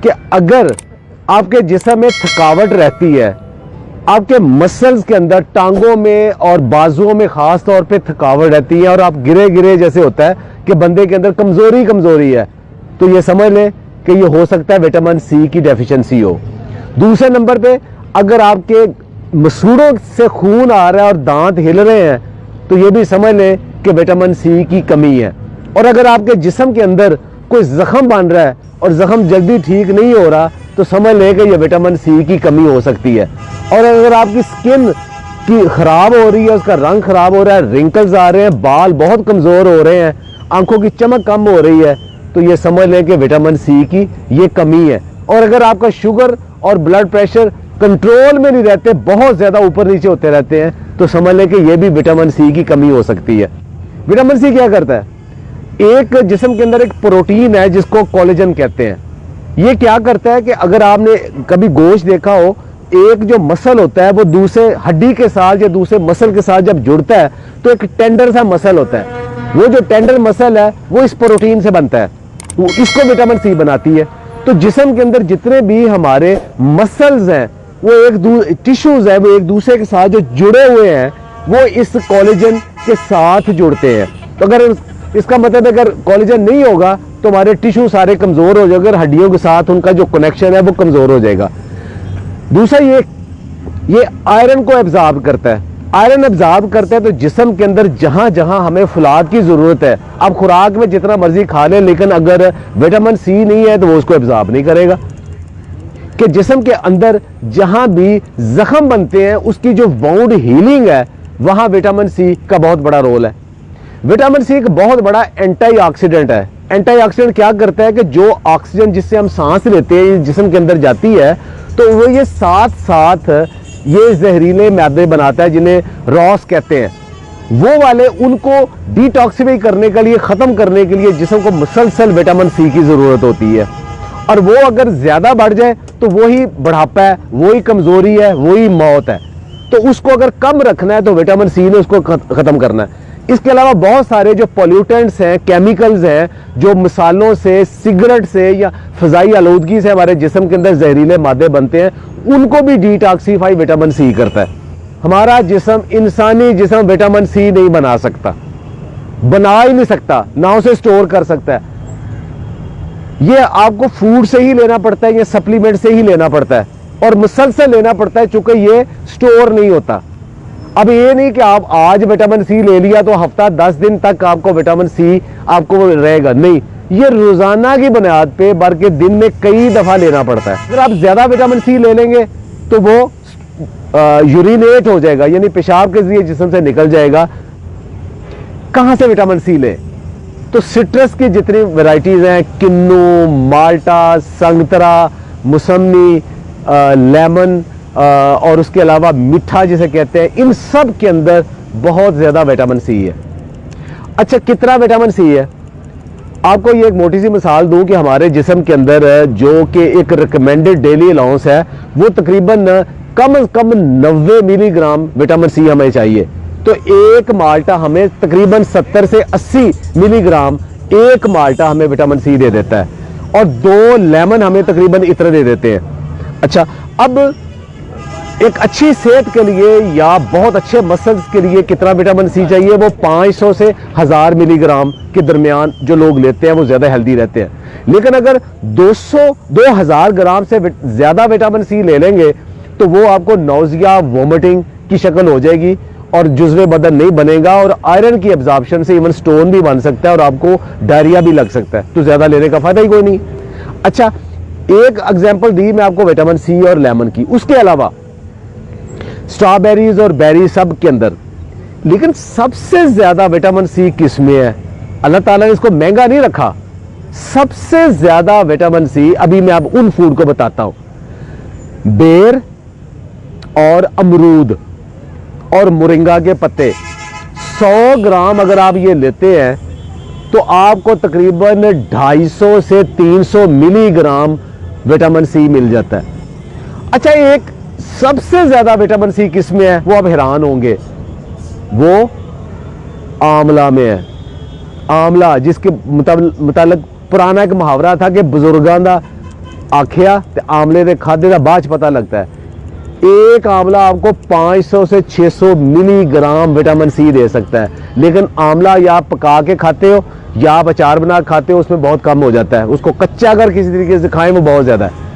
कि अगर आपके जिस्म में थकावट रहती है, आपके मसल्स के अंदर टांगों में और बाजुओं में खास तौर पे थकावट रहती है और आप गिरे गिरे जैसे होता है कि बंदे के अंदर कमजोरी है, तो ये समझ लें कि ये हो सकता है विटामिन सी की डेफिशिएंसी हो। दूसरे नंबर पे अगर आपके मसूड़ों से खून आ रहा है और दांत हिल रहे हैं, तो ये भी समझ लें कि विटामिन सी की कमी है। और अगर आपके जिस्म के अंदर कोई जख्म बन रहा है और जख्म जल्दी ठीक नहीं हो रहा, तो समझ लें कि यह विटामिन सी की कमी हो सकती है। और अगर आपकी स्किन की खराब हो रही है, उसका रंग खराब हो रहा है, रिंकल्स आ रहे हैं, बाल बहुत कमजोर हो रहे हैं, आंखों की चमक कम हो रही है, तो ये समझ लें कि विटामिन सी की ये कमी है। और अगर आपका शुगर और ब्लड प्रेशर कंट्रोल में नहीं रहते, बहुत ज्यादा ऊपर नीचे होते रहते हैं, तो समझ लें कि यह भी विटामिन सी की कमी हो सकती है। विटामिन सी क्या करता है? एक जिस्म के अंदर एक प्रोटीन है जिसको कोलेजन कहते हैं। ये क्या करता है कि अगर आपने कभी गोश्त देखा हो, एक जो मसल होता है वो दूसरे हड्डी के साथ या दूसरे मसल के साथ जब जुड़ता है तो एक टेंडर सा मसल होता है। वो जो टेंडर मसल है वो इस प्रोटीन से बनता है, वो इसको विटामिन सी बनाती है। तो जिस्म के अंदर जितने भी हमारे मसल्स हैं, वो टिश्यूज है, वो एक दूसरे के साथ जो जुड़े हुए हैं, वो इस कोलेजन के साथ जुड़ते हैं। तो अगर इसका मतलब अगर कोलेजन नहीं होगा तो हमारे टिश्यू सारे कमजोर हो जाएंगे, हड्डियों के साथ उनका जो कनेक्शन है वो कमजोर हो जाएगा। दूसरा ये आयरन को एब्जॉर्ब करता है। आयरन एब्जॉर्ब करता है तो जिस्म के अंदर जहां जहां हमें फुलाद की जरूरत है, आप खुराक में जितना मर्जी खा लें, लेकिन अगर विटामिन सी नहीं है तो वो उसको एब्जॉर्ब नहीं करेगा। कि जिस्म के अंदर जहां भी जख्म बनते हैं उसकी जो वाउंड हीलिंग है, वहां विटामिन सी का बहुत बड़ा रोल है। विटामिन सी एक बहुत बड़ा एंटीऑक्सीडेंट है। एंटीऑक्सीडेंट क्या करता है कि जो ऑक्सीजन जिससे हम सांस लेते हैं जिस्म के अंदर जाती है, तो वो ये साथ साथ ये जहरीले मैदे बनाता है जिन्हें रॉस कहते हैं। वो वाले उनको डिटॉक्सिफाई करने के लिए, खत्म करने के लिए जिस्म को मुसलसल विटामिन सी की जरूरत होती है। और वो अगर ज्यादा बढ़ जाए तो वही बुढ़ापा है, वही कमजोरी है, वही मौत है। तो उसको अगर कम रखना है तो विटामिन सी ने उसको खत्म करना है। इसके अलावा बहुत सारे जो पॉल्यूटेंट्स हैं, केमिकल्स हैं, जो मिसालों से, सिगरेट से या फजाई आलूदगी से हमारे जिस्म के अंदर जहरीले मादे बनते हैं, उनको भी डिटॉक्सिफाई विटामिन सी करता है। हमारा जिस्म, इंसानी जिस्म विटामिन सी नहीं बना सकता, बना ही नहीं सकता, ना उसे स्टोर कर सकता है। ये आपको फूड से ही लेना पड़ता है, ये सप्लीमेंट से ही लेना पड़ता है और मुसलसल लेना पड़ता है, चूंकि ये स्टोर नहीं होता। अब ये नहीं कि आप आज विटामिन सी ले लिया तो हफ्ता 10 दिन तक आपको विटामिन सी आपको रहेगा, नहीं, ये रोजाना की बुनियाद पे बल्कि दिन में कई दफा लेना पड़ता है। अगर आप ज्यादा विटामिन सी ले लेंगे तो वो यूरिनेट हो जाएगा, यानी पेशाब के जरिए जिस्म से निकल जाएगा। कहां से विटामिन सी ले? तो सिट्रस की जितनी वैरायटीज हैं, किन्नू, माल्टा, संतरा, मौसमी, लेमन और उसके अलावा मीठा जिसे कहते हैं, इन सब के अंदर बहुत ज्यादा विटामिन सी है। अच्छा, कितना विटामिन सी है? आपको ये एक मोटी सी मिसाल दूं कि हमारे जिस्म के अंदर जो कि एक रिकमेंडेड डेली अलाउंस है, वो तकरीबन कम से कम 90 मिलीग्राम विटामिन सी हमें चाहिए। तो एक माल्टा हमें तकरीबन 70 से 80 मिलीग्राम एक माल्टा हमें विटामिन सी दे देता है, और 2 लेमन हमें तकरीबन इतना दे देते हैं। अच्छा, अब एक अच्छी सेहत के लिए या बहुत अच्छे मसल्स के लिए कितना विटामिन सी चाहिए? वो 500 से 1000 मिलीग्राम के दरमियान जो लोग लेते हैं वो ज्यादा हेल्दी रहते हैं। लेकिन अगर 2000 ग्राम से ज्यादा विटामिन सी ले लेंगे तो वो आपको नौजिया, वोमिटिंग की शक्ल हो जाएगी और जुज़्वे बदन नहीं बनेगा, और आयरन की एब्जॉर्प्शन से इवन स्टोन भी बन सकता है और आपको डायरिया भी लग सकता है। तो ज्यादा लेने का फायदा ही कोई नहीं। अच्छा, एक एग्जांपल दी मैं आपको विटामिन सी और लेमन की। उसके अलावा स्ट्रॉबेरीज और बेरी सब के अंदर, लेकिन सबसे ज्यादा विटामिन सी किस में है? अल्लाह ताला ने इसको महंगा नहीं रखा। सबसे ज्यादा विटामिन सी, अभी मैं आप उन फूड को बताता हूं, बेर और अमरूद और मोरिंगा के पत्ते। 100 ग्राम अगर आप ये लेते हैं तो आपको तकरीबन 250 से 300 मिलीग्राम विटामिन सी मिल जाता है। अच्छा, एक सबसे ज्यादा विटामिन सी किस में है? वो आप हैरान होंगे, वो आंवला में है। आंवला, जिसके मुताबिक पुराना एक मुहावरा था कि बुजुर्गां दा आखिया ते आमले दे खादे दा बाद च पता लगता है। एक आंवला आपको 500 से 600 मिलीग्राम विटामिन सी दे सकता है, लेकिन आंवला या आप पका के खाते हो या आप अचार बना के खाते हो, उसमें बहुत कम हो जाता है। उसको कच्चा अगर किसी तरीके से खाएं वो बहुत ज्यादा है।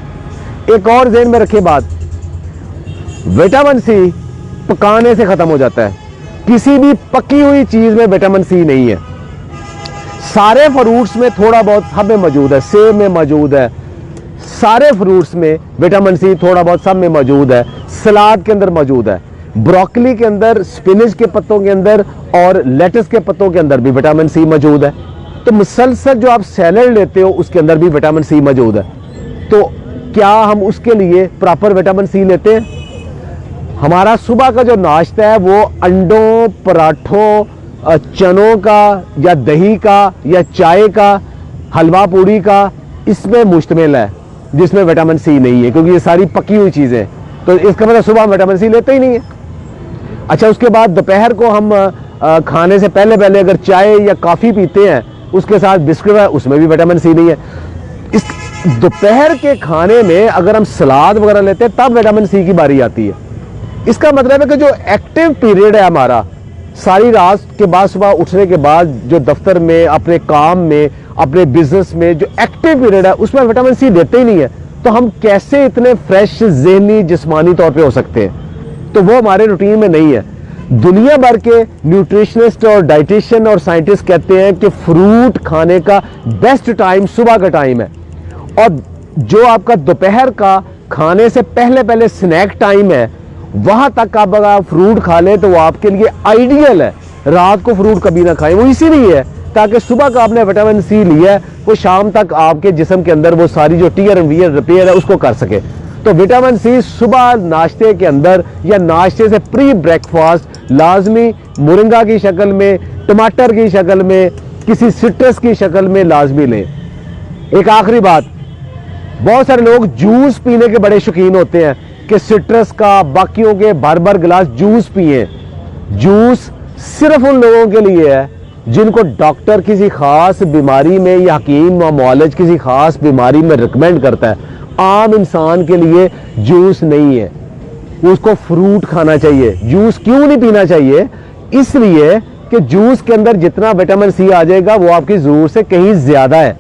एक और ज़हन में रखिए बात, विटामिन सी पकाने से खत्म हो जाता है। किसी भी पकी हुई चीज में विटामिन सी नहीं है। सारे फ्रूट्स में थोड़ा बहुत सब में मौजूद है, सेब में मौजूद है, सारे फ्रूट्स में विटामिन सी थोड़ा बहुत सब में मौजूद है। सलाद के अंदर मौजूद है, ब्रोकली के अंदर, स्पिनच के पत्तों के अंदर और लेटस के पत्तों के अंदर भी विटामिन सी मौजूद है। तो मुसलसल जो आप सैलड लेते हो उसके अंदर भी विटामिन सी मौजूद है। तो क्या हम उसके लिए प्रॉपर विटामिन सी लेते हैं? हमारा सुबह का जो नाश्ता है वो अंडों, पराठों, चनों का या दही का या चाय का, हलवा पूड़ी का, इसमें मुश्तमिल है, जिसमें विटामिन सी नहीं है, क्योंकि ये सारी पकी हुई चीजें। तो इसका मतलब सुबह हम विटामिन सी लेते ही नहीं है। अच्छा, उसके बाद दोपहर को हम खाने से पहले पहले अगर चाय या कॉफी पीते हैं, उसके साथ बिस्किट है, उसमें भी विटामिन सी नहीं है। इस दोपहर के खाने में अगर हम सलाद वगैरह लेते हैं तब विटामिन सी की बारी आती है। इसका मतलब है कि जो एक्टिव पीरियड है हमारा, सारी रात के बाद सुबह उठने के बाद जो दफ्तर में, अपने काम में, अपने बिजनेस में जो एक्टिव पीरियड है, उसमें विटामिन सी देते ही नहीं है। तो हम कैसे इतने फ्रेश ज़हनी जिस्मानी तौर पे हो सकते हैं? तो वो हमारे रूटीन में नहीं है। दुनिया भर के न्यूट्रिशनिस्ट और डाइटिशियन और साइंटिस्ट कहते हैं कि फ्रूट खाने का बेस्ट टाइम सुबह का टाइम है, और जो आपका दोपहर का खाने से पहले पहले स्नैक टाइम है, वहां तक आप अगर फ्रूट खा लें तो वो आपके लिए आइडियल है। रात को फ्रूट कभी ना खाएं, वो इसीलिए है ताकि सुबह का आपने विटामिन सी लिया है वो शाम तक आपके जिस्म के अंदर वो सारी जो टीयर एंड वियर रिपेयर है उसको कर सके। तो विटामिन सी सुबह नाश्ते के अंदर या नाश्ते से प्री ब्रेकफास्ट लाजमी मोरिंगा की शक्ल में, टमाटर की शक्ल में, किसी सिट्रस की शक्ल में लाजमी लें। एक आखिरी बात, बहुत सारे लोग जूस पीने के बड़े शौकीन होते हैं कि सिट्रस का, बाकियों के भर भर गिलास जूस पिए। जूस सिर्फ उन लोगों के लिए है जिनको डॉक्टर किसी खास बीमारी में या हकीम या मुआलिज किसी खास बीमारी में रिकमेंड करता है। आम इंसान के लिए जूस नहीं है, उसको फ्रूट खाना चाहिए। जूस क्यों नहीं पीना चाहिए? इसलिए कि जूस के अंदर जितना विटामिन सी आ जाएगा वो आपकी जरूरत से कहीं ज्यादा है,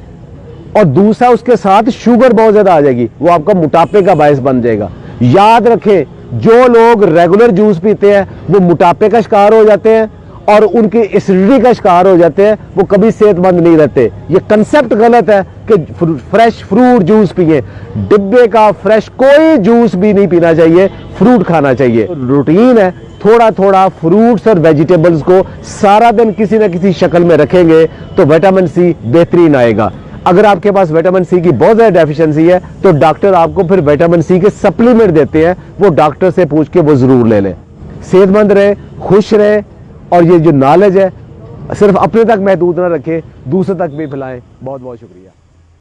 और दूसरा उसके साथ शुगर बहुत ज्यादा आ जाएगी, वो आपका मोटापे का बायस बन जाएगा। याद रखें, जो लोग रेगुलर जूस पीते हैं वो मोटापे का शिकार हो जाते हैं और उनकी एसिडिटी का शिकार हो जाते हैं, वो कभी सेहतमंद नहीं रहते। ये कंसेप्ट गलत है कि फ्रेश फ्रूट जूस पिए। डिब्बे का फ्रेश कोई जूस भी नहीं पीना चाहिए, फ्रूट खाना चाहिए। रूटीन है, थोड़ा थोड़ा फ्रूट्स और वेजिटेबल्स को सारा दिन किसी न किसी शक्ल में रखेंगे तो विटामिन सी बेहतरीन आएगा। अगर आपके पास विटामिन सी की बहुत ज्यादा डेफिशिएंसी है तो डॉक्टर आपको फिर विटामिन सी के सप्लीमेंट देते हैं, वो डॉक्टर से पूछ के वो जरूर ले लें। सेहतमंद रहे, खुश रहे, और ये जो नॉलेज है सिर्फ अपने तक महदूद ना रखें, दूसरे तक भी फैलाएं। बहुत बहुत शुक्रिया।